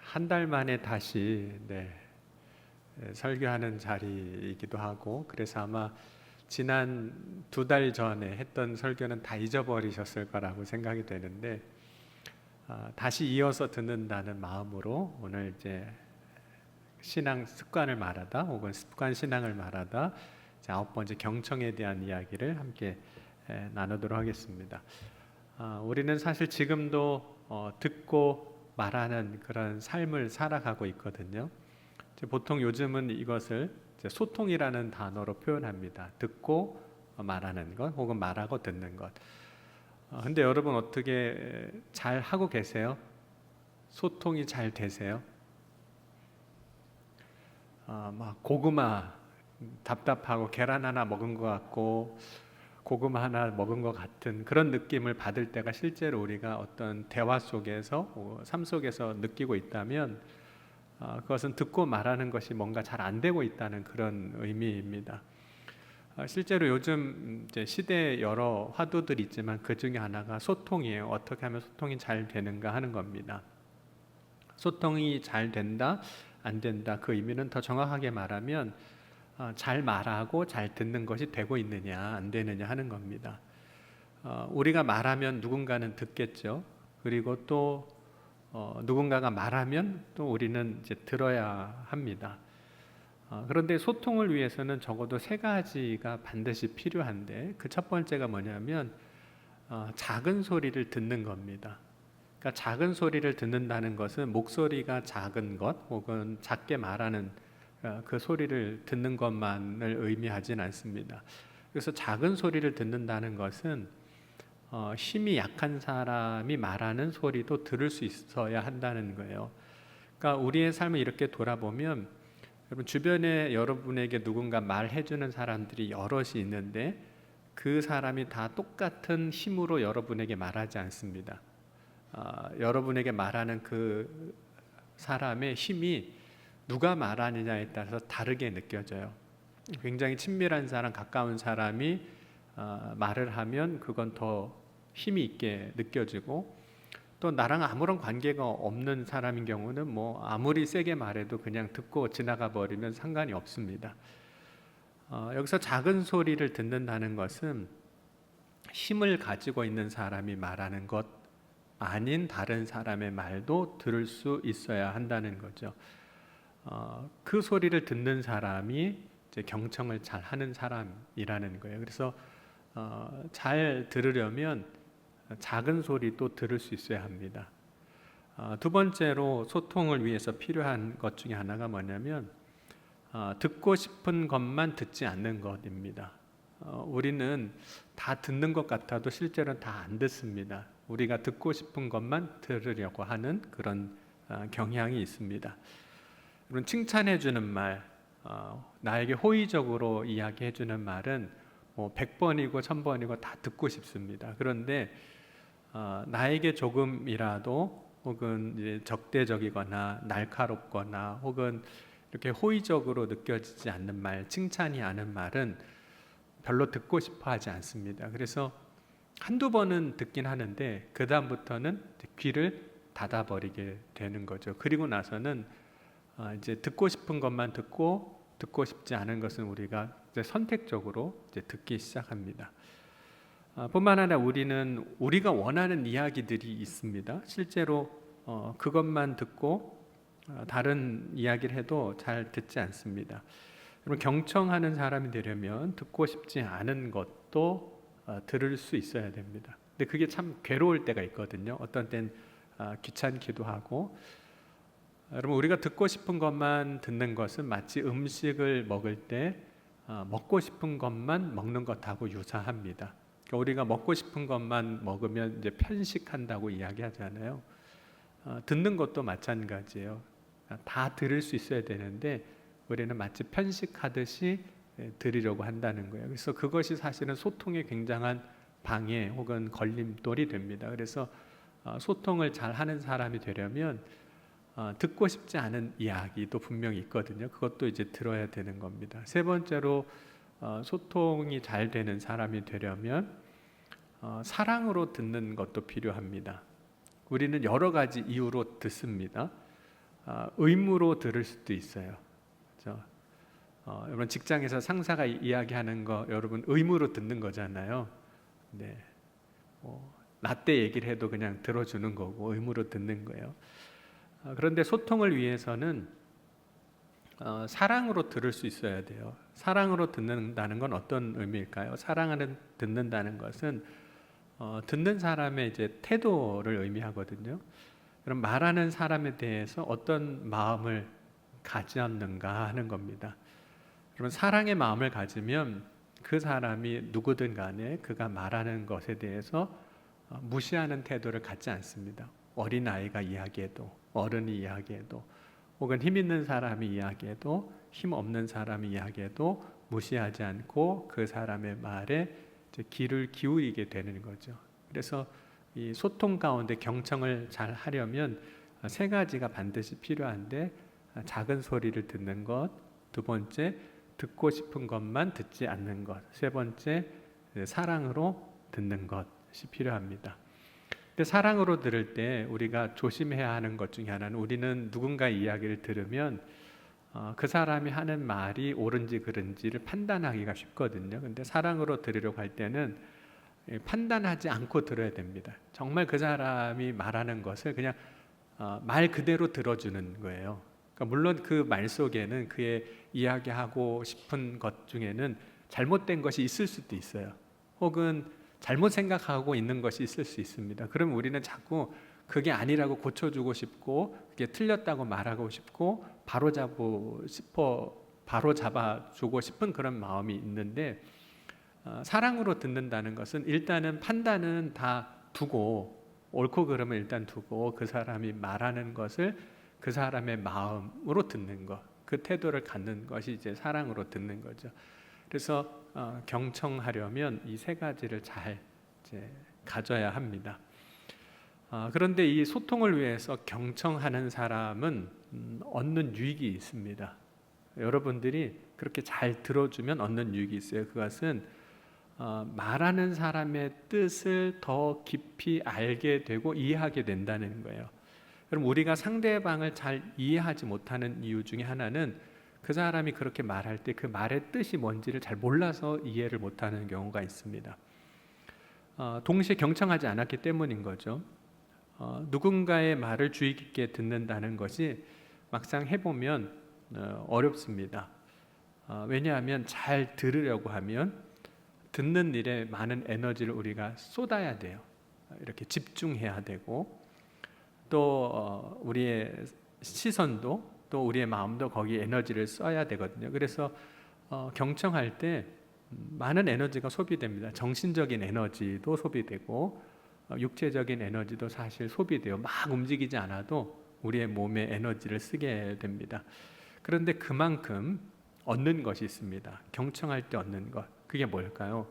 한 달 만에 다시 설교하는 자리이기도 하고, 그래서 아마 지난 2달 전에 했던 설교는 다 잊어버리셨을 거라고 생각이 되는데, 다시 이어서 듣는다는 마음으로 오늘 이제 신앙 습관을 말하다 혹은 습관 신앙을 말하다 이제 9번째 경청에 대한 이야기를 함께 나누도록 하겠습니다. 우리는 사실 지금도 듣고 말하는 그런 삶을 살아가고 있거든요. 보통 요즘은 이것을 소통이라는 단어로 표현합니다. 듣고 말하는 것 혹은 말하고 듣는 것. 근데 여러분 어떻게 잘 하고 계세요? 소통이 잘 되세요? 막 고구마 답답하고 계란 하나 먹은 것 같고 고구마 하나 먹은 것 같은 그런 느낌을 받을 때가 실제로 우리가 어떤 대화 속에서 삶 속에서 느끼고 있다면 그것은 듣고 말하는 것이 뭔가 잘 안 되고 있다는 그런 의미입니다. 실제로 요즘 이제 시대에 여러 화두들이 있지만 그 중에 하나가 소통이에요. 어떻게 하면 소통이 잘 되는가 하는 겁니다. 소통이 잘 된다, 안 된다, 그 의미는 더 정확하게 말하면 잘 말하고 잘 듣는 것이 되고 있느냐 안 되느냐 하는 겁니다. 우리가 말하면 누군가는 듣겠죠. 그리고 또 누군가가 말하면 또 우리는 이제 들어야 합니다. 그런데 소통을 위해서는 적어도 3가지가 반드시 필요한데, 그 첫 번째가 뭐냐면 작은 소리를 듣는 겁니다. 그러니까 작은 소리를 듣는다는 것은 목소리가 작은 것 혹은 작게 말하는 그 소리를 듣는 것만을 의미하진 않습니다. 그래서 작은 소리를 듣는다는 것은 힘이 약한 사람이 말하는 소리도 들을 수 있어야 한다는 거예요. 그러니까 우리의 삶을 이렇게 돌아보면 여러분 주변에 여러분에게 누군가 말해주는 사람들이 여럿이 있는데 그 사람이 다 똑같은 힘으로 여러분에게 말하지 않습니다. 여러분에게 말하는 그 사람의 힘이 누가 말하느냐에 따라서 다르게 느껴져요. 굉장히 친밀한 사람, 가까운 사람이 말을 하면 그건 더 힘이 있게 느껴지고, 또 나랑 아무런 관계가 없는 사람인 경우는 뭐 아무리 세게 말해도 그냥 듣고 지나가 버리면 상관이 없습니다. 여기서 작은 소리를 듣는다는 것은 힘을 가지고 있는 사람이 말하는 것 아닌 다른 사람의 말도 들을 수 있어야 한다는 거죠. 그 소리를 듣는 사람이 이제 경청을 잘 하는 사람이라는 거예요. 그래서 잘 들으려면 작은 소리도 들을 수 있어야 합니다. 2번째로 소통을 위해서 필요한 것 중에 하나가 뭐냐면 듣고 싶은 것만 듣지 않는 것입니다. 우리는 다 듣는 것 같아도 실제로는 다 안 듣습니다. 우리가 듣고 싶은 것만 들으려고 하는 그런 경향이 있습니다. 여러분 칭찬해 주는 말, 나에게 호의적으로 이야기해 주는 말은 뭐 100번이고 1000번이고 다 듣고 싶습니다. 그런데 나에게 조금이라도 혹은 이제 적대적이거나 날카롭거나 혹은 이렇게 호의적으로 느껴지지 않는 말, 칭찬이 않은 말은 별로 듣고 싶어 하지 않습니다. 그래서 한두 번은 듣긴 하는데 그 다음부터는 귀를 닫아버리게 되는 거죠. 그리고 나서는 이제 듣고 싶은 것만 듣고 싶지 않은 것은 우리가 이제 선택적으로 이제 듣기 시작합니다. 뿐만 아니라 우리는 우리가 원하는 이야기들이 있습니다. 실제로 그것만 듣고 다른 이야기를 해도 잘 듣지 않습니다. 여러분 경청하는 사람이 되려면 듣고 싶지 않은 것도 들을 수 있어야 됩니다. 근데 그게 참 괴로울 때가 있거든요. 어떤 땐 귀찮기도 하고. 여러분 우리가 듣고 싶은 것만 듣는 것은 마치 음식을 먹을 때 먹고 싶은 것만 먹는 것하고 유사합니다. 그러니까 우리가 먹고 싶은 것만 먹으면 이제 편식한다고 이야기하잖아요. 듣는 것도 마찬가지예요. 다 들을 수 있어야 되는데 우리는 마치 편식하듯이 들으려고 한다는 거예요. 그래서 그것이 사실은 소통에 굉장한 방해 혹은 걸림돌이 됩니다. 그래서 소통을 잘 하는 사람이 되려면 듣고 싶지 않은 이야기도 분명히 있거든요. 그것도 이제 들어야 되는 겁니다. 3번째로 소통이 잘 되는 사람이 되려면 사랑으로 듣는 것도 필요합니다. 우리는 여러 가지 이유로 듣습니다. 의무로 들을 수도 있어요. 그렇죠? 여러분 직장에서 상사가 이야기하는 거 여러분 의무로 듣는 거잖아요. 네. 라떼 얘기를 해도 그냥 들어주는 거고 의무로 듣는 거예요. 그런데 소통을 위해서는 사랑으로 들을 수 있어야 돼요. 사랑으로 듣는다는 건 어떤 의미일까요? 사랑하는 듣는다는 것은 듣는 사람의 이제 태도를 의미하거든요. 그럼 말하는 사람에 대해서 어떤 마음을 가졌는가 하는 겁니다. 그러면 사랑의 마음을 가지면 그 사람이 누구든 간에 그가 말하는 것에 대해서 무시하는 태도를 갖지 않습니다. 어린아이가 이야기해도 어른이 이야기해도 혹은 힘 있는 사람이 이야기해도 힘 없는 사람이 이야기해도 무시하지 않고 그 사람의 말에 귀를 기울이게 되는 거죠. 그래서 이 소통 가운데 경청을 잘 하려면 세 가지가 반드시 필요한데 작은 소리를 듣는 것, 두 번째 듣고 싶은 것만 듣지 않는 것, 세 번째 사랑으로 듣는 것이 필요합니다. 근데 사랑으로 들을 때 우리가 조심해야 하는 것 중에 하나는 우리는 누군가의 이야기를 들으면 그 사람이 하는 말이 옳은지 그른지를 판단하기가 쉽거든요. 근데 사랑으로 들으려고 할 때는 판단하지 않고 들어야 됩니다. 정말 그 사람이 말하는 것을 그냥 말 그대로 들어주는 거예요. 그러니까 물론 그 말 속에는 그의 이야기하고 싶은 것 중에는 잘못된 것이 있을 수도 있어요. 혹은 잘못 생각하고 있는 것이 있을 수 있습니다. 그럼 우리는 자꾸 그게 아니라고 고쳐주고 싶고 그게 틀렸다고 말하고 싶고 바로잡아주고 싶은 그런 마음이 있는데 사랑으로 듣는다는 것은 일단은 판단은 다 두고 옳고 그름을 일단 두고 그 사람이 말하는 것을 그 사람의 마음으로 듣는 것, 그 태도를 갖는 것이 이제 사랑으로 듣는 거죠. 그래서 경청하려면 이 세 가지를 잘 이제 가져야 합니다. 그런데 이 소통을 위해서 경청하는 사람은 얻는 유익이 있습니다. 여러분들이 그렇게 잘 들어주면 얻는 유익이 있어요. 그것은 말하는 사람의 뜻을 더 깊이 알게 되고 이해하게 된다는 거예요. 그럼 우리가 상대방을 잘 이해하지 못하는 이유 중에 하나는 그 사람이 그렇게 말할 때 그 말의 뜻이 뭔지를 잘 몰라서 이해를 못하는 경우가 있습니다. 동시에 경청하지 않았기 때문인 거죠. 누군가의 말을 주의 깊게 듣는다는 것이 막상 해보면 어렵습니다. 왜냐하면 잘 들으려고 하면 듣는 일에 많은 에너지를 우리가 쏟아야 돼요. 이렇게 집중해야 되고 또 우리의 시선도 또 우리의 마음도 거기에 에너지를 써야 되거든요. 그래서 경청할 때 많은 에너지가 소비됩니다. 정신적인 에너지도 소비되고 육체적인 에너지도 사실 소비돼요. 막 움직이지 않아도 우리의 몸에 에너지를 쓰게 됩니다. 그런데 그만큼 얻는 것이 있습니다. 경청할 때 얻는 것. 그게 뭘까요?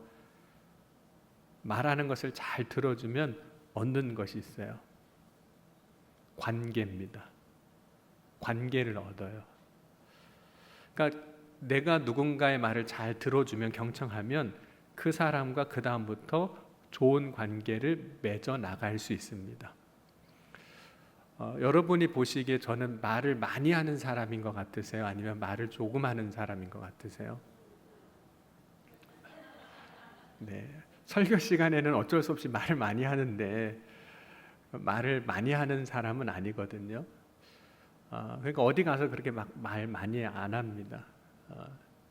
말하는 것을 잘 들어주면 얻는 것이 있어요. 관계입니다. 관계를 얻어요. 그러니까 내가 누군가의 말을 잘 들어주면 경청하면 그 사람과 그 다음부터 좋은 관계를 맺어 나갈 수 있습니다. 여러분이 보시기에 저는 말을 많이 하는 사람인 것 같으세요? 아니면 말을 조금 하는 사람인 것 같으세요? 네, 설교 시간에는 어쩔 수 없이 말을 많이 하는데 말을 많이 하는 사람은 아니거든요. 그러니까 어디 가서 그렇게 막 말 많이 안 합니다.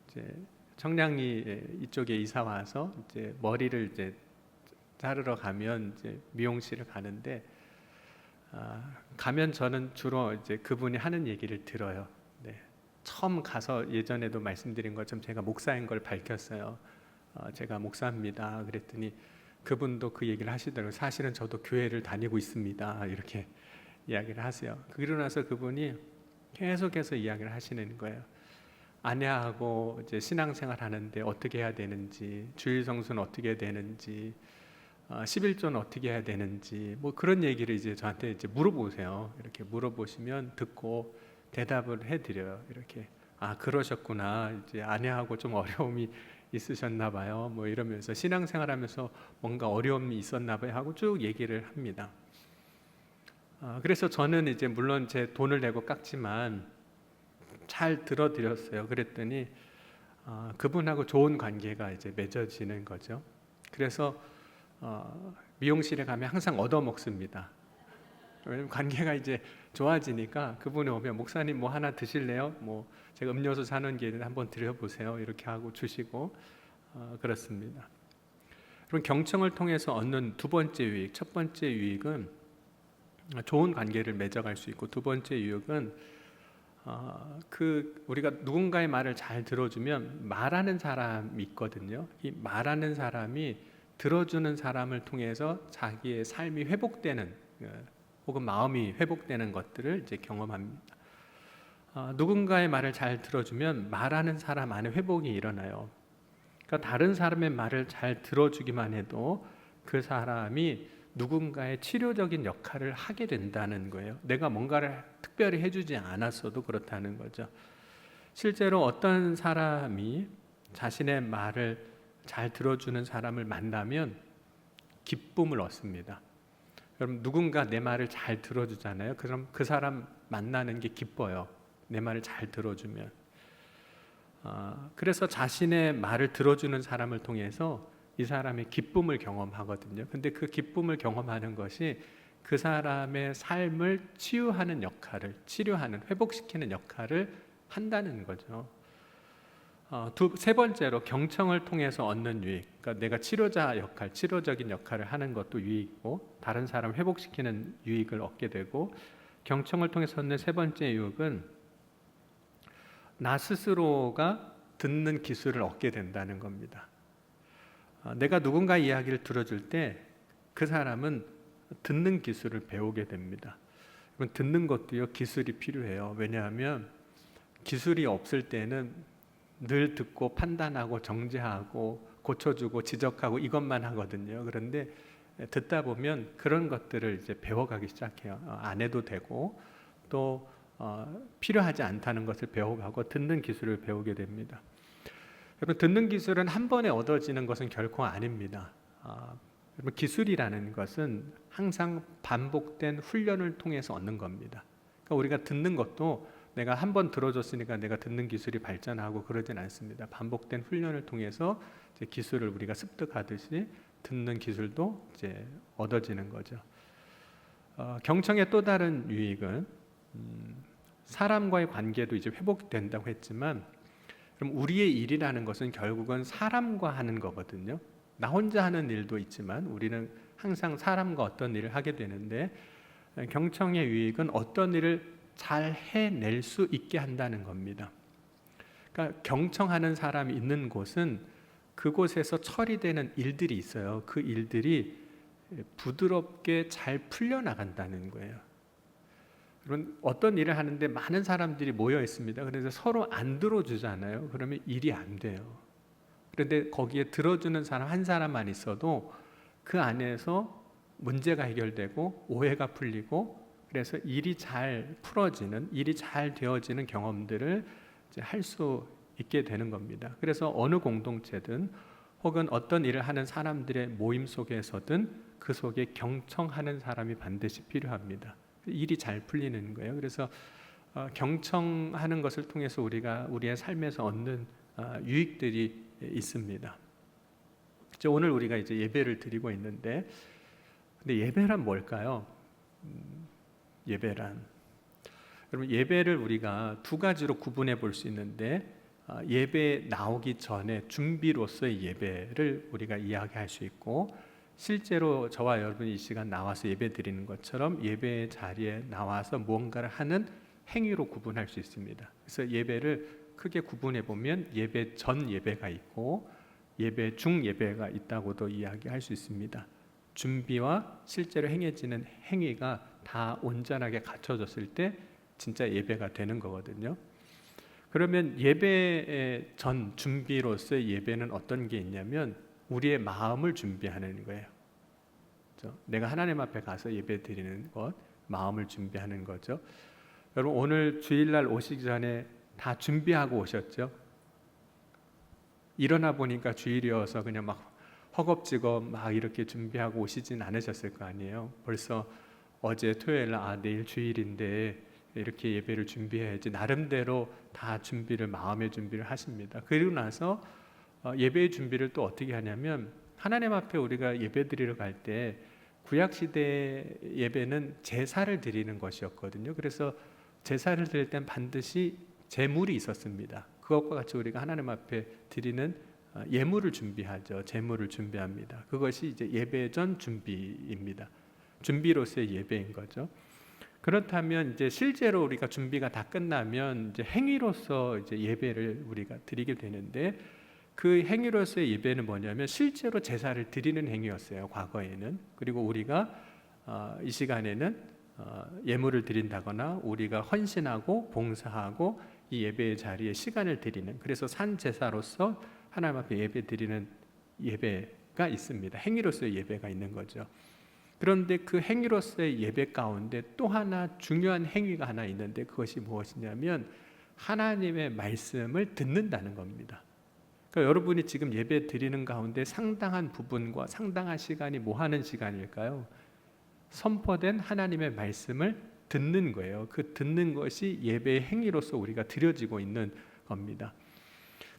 이제 청량리 이쪽에 이사 와서 이제 머리를 이제 자르러 가면 이제 미용실을 가는데 가면 저는 주로 이제 그분이 하는 얘기를 들어요. 네. 처음 가서 예전에도 말씀드린 것처럼 제가 목사인 걸 밝혔어요. 제가 목사입니다. 그랬더니 그분도 그 얘기를 하시더라고요. 사실은 저도 교회를 다니고 있습니다. 이렇게 이야기를 하세요. 그러고 나서 그분이 계속해서 이야기를 하시는 거예요. 아내하고 이제 신앙생활 하는데 어떻게 해야 되는지, 주일 성수는 어떻게 해야 되는지, 11조는 어떻게 해야 되는지, 뭐 그런 얘기를 이제 저한테 이제 물어보세요. 이렇게 물어보시면 듣고 대답을 해드려요. 이렇게 그러셨구나. 이제 아내하고 좀 어려움이 있으셨나 봐요. 뭐 이러면서 신앙생활하면서 뭔가 어려움이 있었나 봐요 하고 쭉 얘기를 합니다. 그래서 저는 이제 물론 제 돈을 내고 깎지만 잘 들어드렸어요. 그랬더니 그분하고 좋은 관계가 이제 맺어지는 거죠. 그래서 미용실에 가면 항상 얻어먹습니다. 왜냐면 관계가 이제 좋아지니까 그분이 오면 목사님 뭐 하나 드실래요? 뭐 제가 음료수 사는 길에 한번 드려보세요. 이렇게 하고 주시고 그렇습니다. 그럼 경청을 통해서 얻는 두 번째 유익, 첫 번째 유익은 좋은 관계를 맺어갈 수 있고, 두 번째 유익은 우리가 누군가의 말을 잘 들어주면 말하는 사람이 있거든요. 이 말하는 사람이 들어주는 사람을 통해서 자기의 삶이 회복되는 혹은 마음이 회복되는 것들을 이제 경험합니다. 누군가의 말을 잘 들어주면 말하는 사람 안에 회복이 일어나요. 그러니까 다른 사람의 말을 잘 들어주기만 해도 그 사람이 누군가의 치료적인 역할을 하게 된다는 거예요. 내가 뭔가를 특별히 해주지 않았어도 그렇다는 거죠. 실제로 어떤 사람이 자신의 말을 잘 들어주는 사람을 만나면 기쁨을 얻습니다. 여러분, 누군가 내 말을 잘 들어주잖아요. 그럼 그 사람 만나는 게 기뻐요. 내 말을 잘 들어주면. 그래서 자신의 말을 들어주는 사람을 통해서 이 사람의 기쁨을 경험하거든요. 근데 그 기쁨을 경험하는 것이 그 사람의 삶을 치유하는 역할을, 치료하는, 회복시키는 역할을 한다는 거죠. 세 번째로 경청을 통해서 얻는 유익, 그러니까 내가 치료자 역할, 치료적인 역할을 하는 것도 유익이고 다른 사람을 회복시키는 유익을 얻게 되고, 경청을 통해서 얻는 세 번째 유익은 나 스스로가 듣는 기술을 얻게 된다는 겁니다. 내가 누군가 이야기를 들어줄 때 그 사람은 듣는 기술을 배우게 됩니다. 듣는 것도요, 기술이 필요해요. 왜냐하면 기술이 없을 때는 늘 듣고 판단하고 정죄하고 고쳐주고 지적하고 이것만 하거든요. 그런데 듣다 보면 그런 것들을 이제 배워가기 시작해요. 안 해도 되고 또 필요하지 않다는 것을 배워가고 듣는 기술을 배우게 됩니다. 여러분, 듣는 기술은 한 번에 얻어지는 것은 결코 아닙니다. 여러분, 기술이라는 것은 항상 반복된 훈련을 통해서 얻는 겁니다. 그러니까 우리가 듣는 것도 내가 한 번 들어줬으니까 내가 듣는 기술이 발전하고 그러진 않습니다. 반복된 훈련을 통해서 이제 기술을 우리가 습득하듯이 듣는 기술도 이제 얻어지는 거죠. 경청의 또 다른 유익은 사람과의 관계도 이제 회복된다고 했지만, 그럼 우리의 일이라는 것은 결국은 사람과 하는 거거든요. 나 혼자 하는 일도 있지만 우리는 항상 사람과 어떤 일을 하게 되는데, 경청의 유익은 어떤 일을 잘 해낼 수 있게 한다는 겁니다. 그러니까 경청하는 사람이 있는 곳은 그곳에서 처리되는 일들이 있어요. 그 일들이 부드럽게 잘 풀려나간다는 거예요. 여러분, 어떤 일을 하는데 많은 사람들이 모여 있습니다. 그래서 서로 안 들어주잖아요. 그러면 일이 안 돼요. 그런데 거기에 들어주는 사람 한 사람만 있어도 그 안에서 문제가 해결되고 오해가 풀리고, 그래서 일이 잘 풀어지는, 일이 잘 되어지는 경험들을 할 수 있게 되는 겁니다. 그래서 어느 공동체든 혹은 어떤 일을 하는 사람들의 모임 속에서든 그 속에 경청하는 사람이 반드시 필요합니다. 일이 잘 풀리는 거예요. 그래서 경청하는 것을 통해서 우리가 우리의 삶에서 얻는 유익들이 있습니다. 오늘 우리가 이제 예배를 드리고 있는데, 근데 예배란 뭘까요? 예배란, 여러분, 예배를 우리가 두 가지로 구분해 볼 수 있는데, 예배 나오기 전에 준비로서의 예배를 우리가 이야기할 수 있고, 실제로 저와 여러분이 이 시간 나와서 예배 드리는 것처럼 예배 자리에 나와서 무언가를 하는 행위로 구분할 수 있습니다. 그래서 예배를 크게 구분해 보면 예배 전 예배가 있고 예배 중 예배가 있다고도 이야기할 수 있습니다. 준비와 실제로 행해지는 행위가 다 온전하게 갖춰졌을 때 진짜 예배가 되는 거거든요. 그러면 예배의 전 준비로서의 예배는 어떤 게 있냐면 우리의 마음을 준비하는 거예요. 그렇죠? 내가 하나님 앞에 가서 예배 드리는 것, 마음을 준비하는 거죠. 여러분, 오늘 주일날 오시기 전에 다 준비하고 오셨죠? 일어나 보니까 주일이어서 그냥 막 허겁지겁 막 이렇게 준비하고 오시진 않으셨을 거 아니에요. 벌써 어제 토요일 내일 주일인데 이렇게 예배를 준비해야지 나름대로 다 마음의 준비를 하십니다. 그리고 나서 예배의 준비를 또 어떻게 하냐면 하나님 앞에 우리가 예배 드리러 갈 때 구약 시대 예배는 제사를 드리는 것이었거든요. 그래서 제사를 드릴 땐 반드시 제물이 있었습니다. 그것과 같이 우리가 하나님 앞에 드리는 예물을 준비하죠. 제물을 준비합니다. 그것이 이제 예배 전 준비입니다. 준비로서의 예배인 거죠. 그렇다면 이제 실제로 우리가 준비가 다 끝나면 이제 행위로서 이제 예배를 우리가 드리게 되는데 그 행위로서의 예배는 뭐냐면 실제로 제사를 드리는 행위였어요. 과거에는. 그리고 우리가 이 시간에는 예물을 드린다거나 우리가 헌신하고 봉사하고 이 예배의 자리에 시간을 드리는, 그래서 산 제사로서 하나님 앞에 예배 드리는 예배가 있습니다. 행위로서의 예배가 있는 거죠. 그런데 그 행위로서의 예배 가운데 또 하나 중요한 행위가 하나 있는데 그것이 무엇이냐면 하나님의 말씀을 듣는다는 겁니다. 그러니까 여러분이 지금 예배 드리는 가운데 상당한 부분과 상당한 시간이 뭐 하는 시간일까요? 선포된 하나님의 말씀을 듣는 거예요. 그 듣는 것이 예배의 행위로서 우리가 드려지고 있는 겁니다.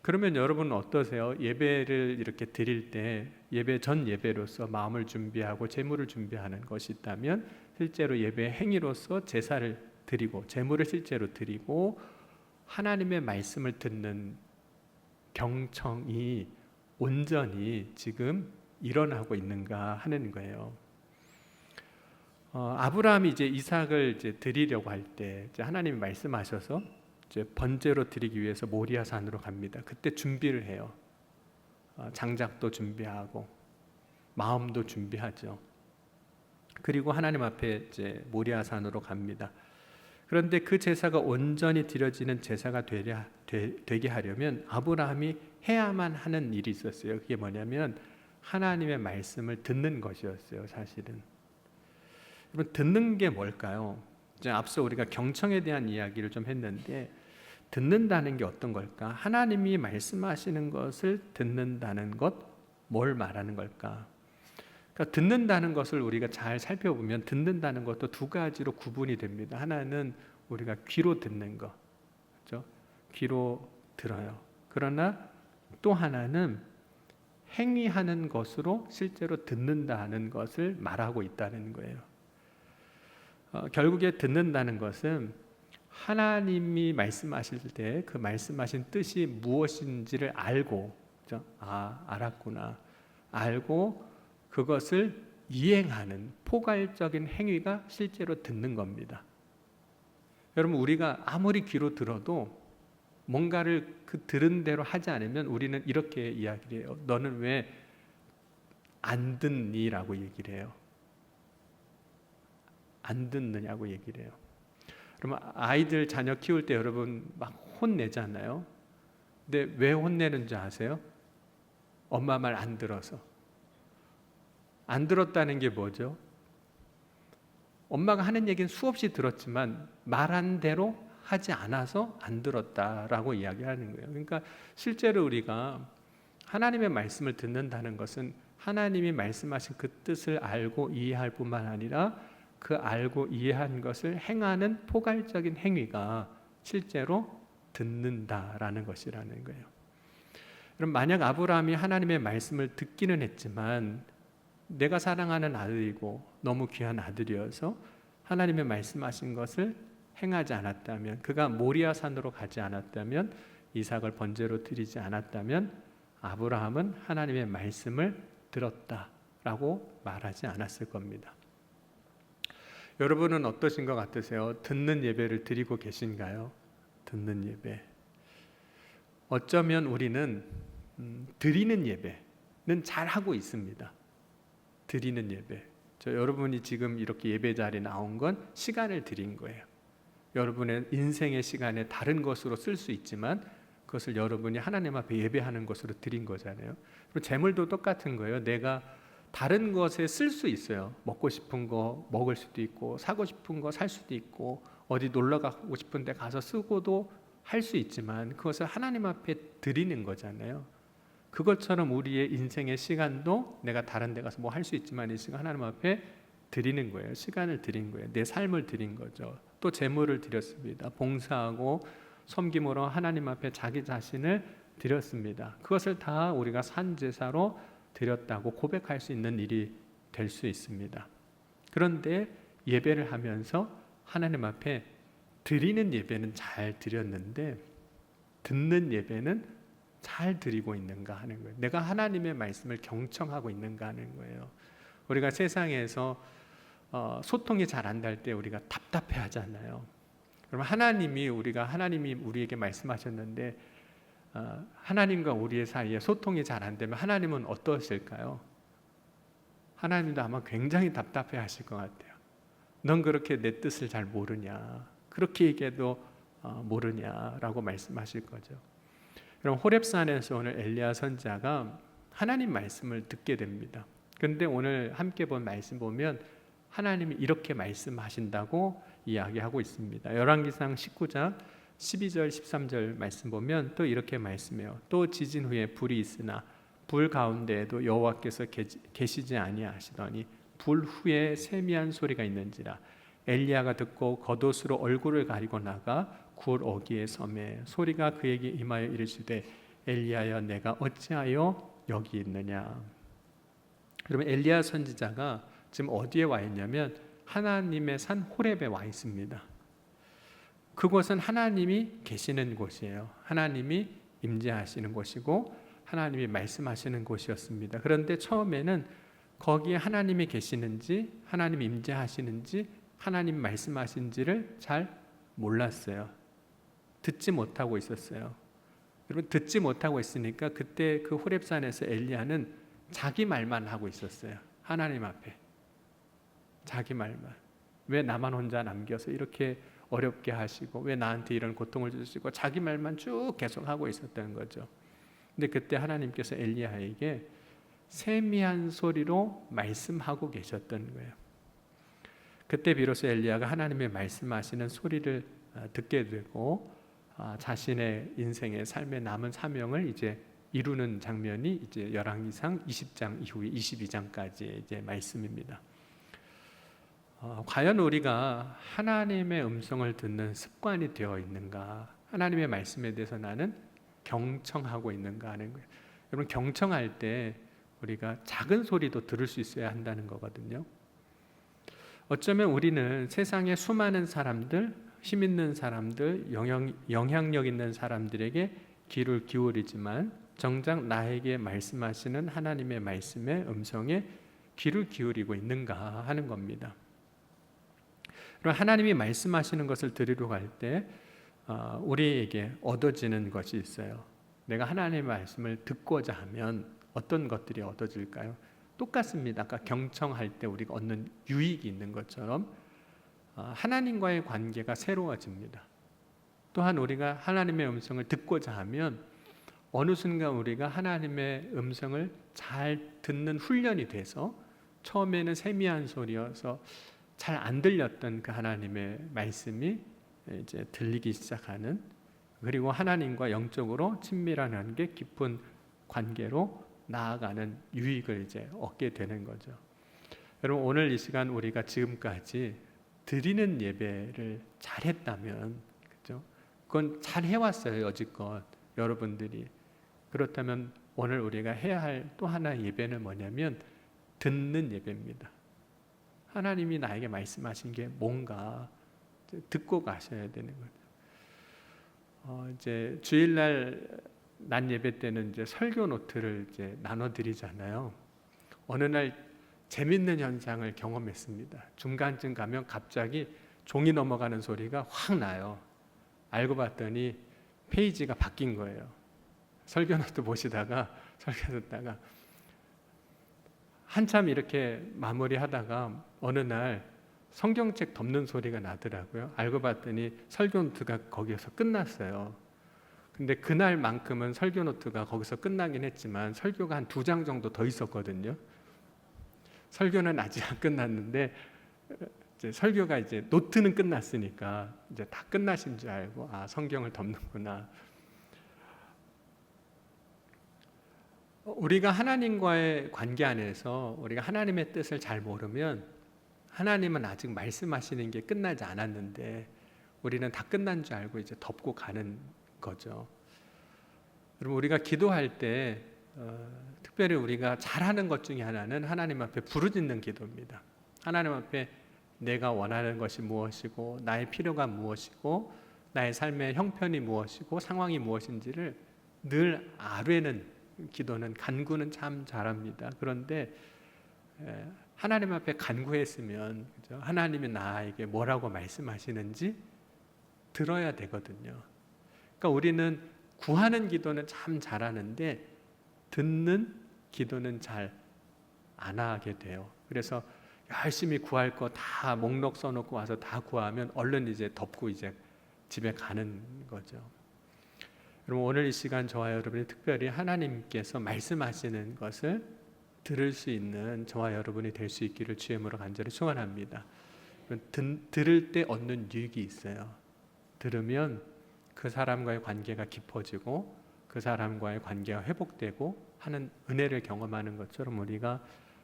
그러면 여러분은 어떠세요? 예배를 이렇게 드릴 때 예배 전 예배로서 마음을 준비하고 제물을 준비하는 것이 있다면 실제로 예배의 행위로서 제사를 드리고 제물을 실제로 드리고 하나님의 말씀을 듣는 경청이 온전히 지금 일어나고 있는가 하는 거예요. 아브라함이 이제 이삭을 이제 드리려고 할 때 하나님이 말씀하셔서 이제 번제로 드리기 위해서 모리아 산으로 갑니다. 그때 준비를 해요. 장작도 준비하고 마음도 준비하죠. 그리고 하나님 앞에 이제 모리아 산으로 갑니다. 그런데 그 제사가 온전히 드려지는 제사가 되게 하려면 아브라함이 해야만 하는 일이 있었어요. 그게 뭐냐면 하나님의 말씀을 듣는 것이었어요. 사실은. 여러분, 듣는 게 뭘까요? 이제 앞서 우리가 경청에 대한 이야기를 좀 했는데 듣는다는 게 어떤 걸까? 하나님이 말씀하시는 것을 듣는다는 것, 뭘 말하는 걸까? 그러니까 듣는다는 것을 우리가 잘 살펴보면 듣는다는 것도 두 가지로 구분이 됩니다. 하나는 우리가 귀로 듣는 거, 그렇죠? 귀로 들어요. 그러나 또 하나는 행위하는 것으로 실제로 듣는다는 것을 말하고 있다는 거예요. 결국에 듣는다는 것은 하나님이 말씀하실 때 그 말씀하신 뜻이 무엇인지를 알고, 그렇죠? 알았구나. 알고 그것을 이행하는 포괄적인 행위가 실제로 듣는 겁니다. 여러분, 우리가 아무리 귀로 들어도 뭔가를 그 들은 대로 하지 않으면 우리는 이렇게 이야기를 해요. 너는 왜 안 듣니? 라고 얘기를 해요. 안 듣느냐고 얘기를 해요. 그러면 아이들 자녀 키울 때 여러분 막 혼내잖아요. 근데 왜 혼내는지 아세요? 엄마 말 안 들어서. 안 들었다는 게 뭐죠? 엄마가 하는 얘기는 수없이 들었지만 말한 대로 하지 않아서 안 들었다라고 이야기하는 거예요. 그러니까 실제로 우리가 하나님의 말씀을 듣는다는 것은 하나님이 말씀하신 그 뜻을 알고 이해할 뿐만 아니라 그 알고 이해한 것을 행하는 포괄적인 행위가 실제로 듣는다라는 것이라는 거예요. 그럼 만약 아브라함이 하나님의 말씀을 듣기는 했지만 내가 사랑하는 아들이고 너무 귀한 아들이어서 하나님의 말씀하신 것을 행하지 않았다면, 그가 모리아 산으로 가지 않았다면, 이삭을 번제로 드리지 않았다면 아브라함은 하나님의 말씀을 들었다라고 말하지 않았을 겁니다. 여러분은 어떠신 것 같으세요? 듣는 예배를 드리고 계신가요? 듣는 예배. 어쩌면 우리는 드리는 예배는 잘하고 있습니다. 드리는 예배. 여러분이 지금 이렇게 예배 자리에 나온 건 시간을 드린 거예요. 여러분의 인생의 시간에 다른 것으로 쓸 수 있지만 그것을 여러분이 하나님 앞에 예배하는 것으로 드린 거잖아요. 그리고 재물도 똑같은 거예요. 내가 다른 것에 쓸 수 있어요. 먹고 싶은 거 먹을 수도 있고, 사고 싶은 거 살 수도 있고, 어디 놀러 가고 싶은 데 가서 쓰고도 할 수 있지만 그것을 하나님 앞에 드리는 거잖아요. 그것처럼 우리의 인생의 시간도 내가 다른 데 가서 뭐 할 수 있지만 이 시간 하나님 앞에 드리는 거예요. 시간을 드린 거예요. 내 삶을 드린 거죠. 또 재물을 드렸습니다. 봉사하고 섬김으로 하나님 앞에 자기 자신을 드렸습니다. 그것을 다 우리가 산제사로 드렸다고 고백할 수 있는 일이 될 수 있습니다. 그런데 예배를 하면서 하나님 앞에 드리는 예배는 잘 드렸는데 듣는 예배는 잘 드리고 있는가 하는 거예요. 내가 하나님의 말씀을 경청하고 있는가 하는 거예요. 우리가 세상에서 소통이 잘 안 될 때 우리가 답답해 하잖아요. 그럼 하나님이 우리에게 말씀하셨는데 하나님과 우리의 사이에 소통이 잘 안 되면 하나님은 어떠실까요? 하나님도 아마 굉장히 답답해 하실 것 같아요. 넌 그렇게 내 뜻을 잘 모르냐, 그렇게 얘기해도 모르냐라고 말씀하실 거죠. 그럼 호렙산에서 오늘 엘리야 선지자가 하나님 말씀을 듣게 됩니다. 그런데 오늘 함께 본 말씀 보면 하나님이 이렇게 말씀하신다고 이야기하고 있습니다. 열왕기상 19장 12절 13절 말씀 보면 또 이렇게 말씀해요. 또 지진 후에 불이 있으나 불 가운데에도 여호와께서 계시지 아니하시더니 불 후에 세미한 소리가 있는지라. 엘리야가 듣고 겉옷으로 얼굴을 가리고 나가 굴 어귀에 서매 소리가 그에게 임하여 이르시되 엘리야여 내가 어찌하여 여기 있느냐. 그러면 엘리야 선지자가 지금 어디에 와 있냐면 하나님의 산 호렙에 와 있습니다. 그곳은 하나님이 계시는 곳이에요. 하나님이 임재하시는 곳이고 하나님이 말씀하시는 곳이었습니다. 그런데 처음에는 거기에 하나님이 계시는지 하나님이 임재하시는지 하나님 말씀하신지를 잘 몰랐어요. 듣지 못하고 있었어요. 여러분 듣지 못하고 있으니까 그때 그 호렙산에서 엘리야는 자기 말만 하고 있었어요. 하나님 앞에 자기 말만. 왜 나만 혼자 남겨서 이렇게 어렵게 하시고 왜 나한테 이런 고통을 주시고 자기 말만 쭉 계속하고 있었던 거죠. 근데 그때 하나님께서 엘리야에게 세미한 소리로 말씀하고 계셨던 거예요. 그때 비로소 엘리야가 하나님의 말씀하시는 소리를 듣게 되고 자신의 인생의 삶의 남은 사명을 이제 이루는 장면이 이제 열왕기상 20장 이후에 22장까지의 이제 말씀입니다. 과연 우리가 하나님의 음성을 듣는 습관이 되어 있는가? 하나님의 말씀에 대해서 나는 경청하고 있는가 하는 거예요. 여러분 경청할 때 우리가 작은 소리도 들을 수 있어야 한다는 거거든요. 어쩌면 우리는 세상의 수많은 사람들, 힘 있는 사람들, 영향력 있는 사람들에게 귀를 기울이지만 정작 나에게 말씀하시는 하나님의 말씀의 음성에 귀를 기울이고 있는가 하는 겁니다. 그럼 하나님이 말씀하시는 것을 들으러 갈 때 우리에게 얻어지는 것이 있어요. 내가 하나님의 말씀을 듣고자 하면 어떤 것들이 얻어질까요? 똑같습니다. 아까 경청할 때 우리가 얻는 유익이 있는 것처럼 하나님과의 관계가 새로워집니다. 또한 우리가 하나님의 음성을 듣고자 하면 어느 순간 우리가 하나님의 음성을 잘 듣는 훈련이 돼서 처음에는 세미한 소리여서 잘 안 들렸던 그 하나님의 말씀이 이제 들리기 시작하는, 그리고 하나님과 영적으로 친밀한 관계, 깊은 관계로 나아가는 유익을 이제 얻게 되는 거죠. 여러분 오늘 이 시간 우리가 지금까지 드리는 예배를 잘했다면, 그죠? 그건 잘 해왔어요 여지껏 여러분들이. 그렇다면 오늘 우리가 해야 할 또 하나의 예배는 뭐냐면 듣는 예배입니다. 하나님이 나에게 말씀하신 게 뭔가 듣고 가셔야 되는 거예요. 이제 주일날 낮 예배 때는 이제 설교 노트를 이제 나눠드리잖아요. 어느 날 재밌는 현상을 경험했습니다. 중간쯤 가면 갑자기 종이 넘어가는 소리가 확 나요. 알고 봤더니 페이지가 바뀐 거예요. 설교 노트 보시다가 설교 듣다가 한참 이렇게 마무리하다가 어느 날 성경책 덮는 소리가 나더라고요. 알고 봤더니 설교 노트가 거기에서 끝났어요. 근데 그날만큼은 설교 노트가 거기서 끝나긴 했지만 설교가 한 2장 정도 더 있었거든요. 설교는 아직 안 끝났는데 이제 설교가 이제 노트는 끝났으니까 이제 다 끝나신 줄 알고 성경을 덮는구나. 우리가 하나님과의 관계 안에서 우리가 하나님의 뜻을 잘 모르면 하나님은 아직 말씀하시는 게 끝나지 않았는데 우리는 다 끝난 줄 알고 이제 덮고 가는 거죠. 여러분, 우리가 기도할 때 특별히 우리가 잘하는 것 중에 하나는 하나님 앞에 부르짖는 기도입니다. 하나님 앞에 내가 원하는 것이 무엇이고 나의 필요가 무엇이고 나의 삶의 형편이 무엇이고 상황이 무엇인지를 늘 아뢰는 기도는, 간구는 참 잘합니다. 그런데 하나님 앞에 간구했으면, 그죠? 하나님이 나에게 뭐라고 말씀하시는지 들어야 되거든요. 그러니까 우리는 구하는 기도는 참 잘하는데 듣는 기도는 잘 안 하게 돼요. 그래서 열심히 구할 거 다 목록 써놓고 와서 다 구하면 얼른 이제 덮고 이제 집에 가는 거죠. 여러분, 오늘 이 시간 저와 여러분이 특별히 하나님께서 말씀하시는 것을 들을 수 있는 저와 여러분이 될 수 있기를 주의 이름으로 간절히 축원합니다. 들을 때 얻는 유익이 있어요. 들으면 그 사람과의 관계가 깊어지고 그 사람과의 관계가 회복되고 하는 은혜를 경험하는 것처럼 우리가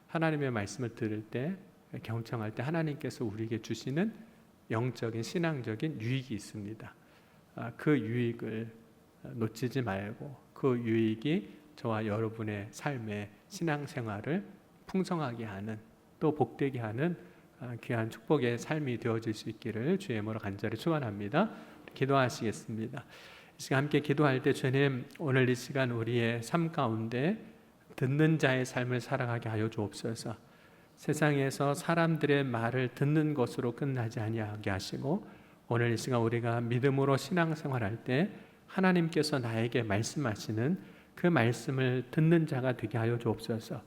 하나님의 말씀을 들을 때, 경청할 때 하나님께서 우리에게 주시는 영적인 신앙적인 유익이 있습니다. 그 유익을 놓치지 말고 그 유익이 저와 여러분의 삶의 신앙생활을 풍성하게 하는, 또 복되게 하는 귀한 축복의 삶이 되어질 수 있기를 주의 이름으로 간절히 축원합니다. 기도하시겠습니다. 이 시간 함께 기도할 때 주님, 오늘 이 시간 우리의 삶 가운데 듣는 자의 삶을 살아가게 하여 주옵소서. 세상에서 사람들의 말을 듣는 것으로 끝나지 아니하게 하시고 오늘 이 시간 우리가 믿음으로 신앙생활할 때 하나님께서 나에게 말씀하시는 그 말씀을 듣는 자가 되게 하여 주옵소서.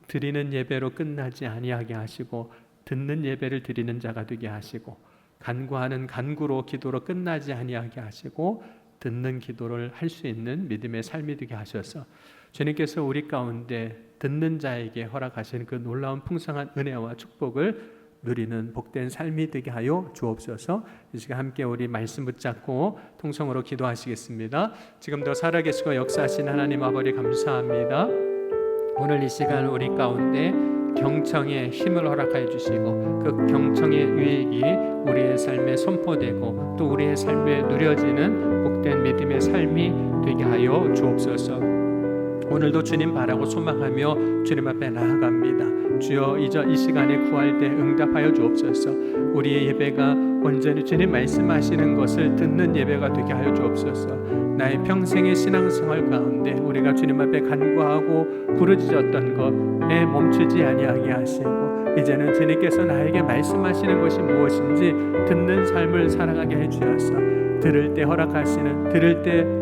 드리는 예배로 끝나지 아니하게 하시고 듣는 예배를 드리는 자가 되게 하시고 간구하는 간구로 기도로 끝나지 아니하게 하시고 듣는 기도를 할 수 있는 믿음의 삶이 되게 하셔서 주님께서 우리 가운데 듣는 자에게 허락하신 그 놀라운 풍성한 은혜와 축복을 누리는 복된 삶이 되게 하여 주옵소서. 이 시간 함께 우리 말씀 붙잡고 통성으로 기도하시겠습니다. 지금도 살아계시고 역사하신 하나님 아버지 감사합니다. 오늘 이 시간 우리 가운데 경청의 힘을 허락하여 주시고 그 경청의 유익이 우리의 삶에 선포되고 또 우리의 삶에 누려지는 복된 믿음의 삶이 되게 하여 주옵소서. 오늘도 주님 바라고 소망하며 주님 앞에 나아갑니다. 주여, 이 시간에 구할 때 응답하여 주옵소서. 우리의 예배가 온전히 주님 말씀하시는 것을 듣는 예배가 되게 하여 주옵소서. 나의 평생의 신앙생활 가운데 우리가 주님 앞에 간구하고 부르짖었던 것에 멈추지 아니하게 하시고 이제는 주님께서 나에게 말씀하시는 것이 무엇인지 듣는 삶을 살아가게 해주셔서 들을 때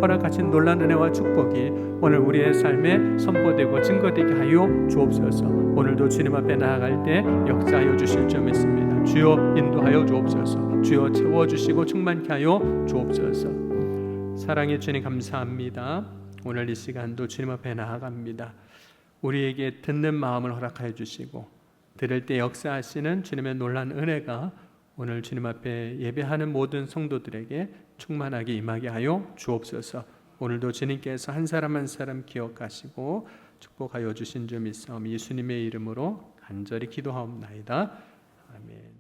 허락하신 놀라운 은혜와 축복이 오늘 우리의 삶에 선포되고 증거되게 하여 주옵소서. 오늘도 주님 앞에 나아갈 때 역사하여 주실 줄 믿습니다. 주여 인도하여 주옵소서. 주여 채워주시고 충만케 하여 주옵소서. 사랑의 주님 감사합니다. 오늘 이 시간도 주님 앞에 나아갑니다. 우리에게 듣는 마음을 허락하여 주시고 들을 때 역사하시는 주님의 놀라운 은혜가 오늘 주님 앞에 예배하는 모든 성도들에게 충만하게 임하게 하여 주옵소서. 오늘도 주님께서 한 사람 한 사람 기억하시고 축복하여 주신 줄 믿사오니 예수님의 이름으로 간절히 기도하옵나이다. 아멘.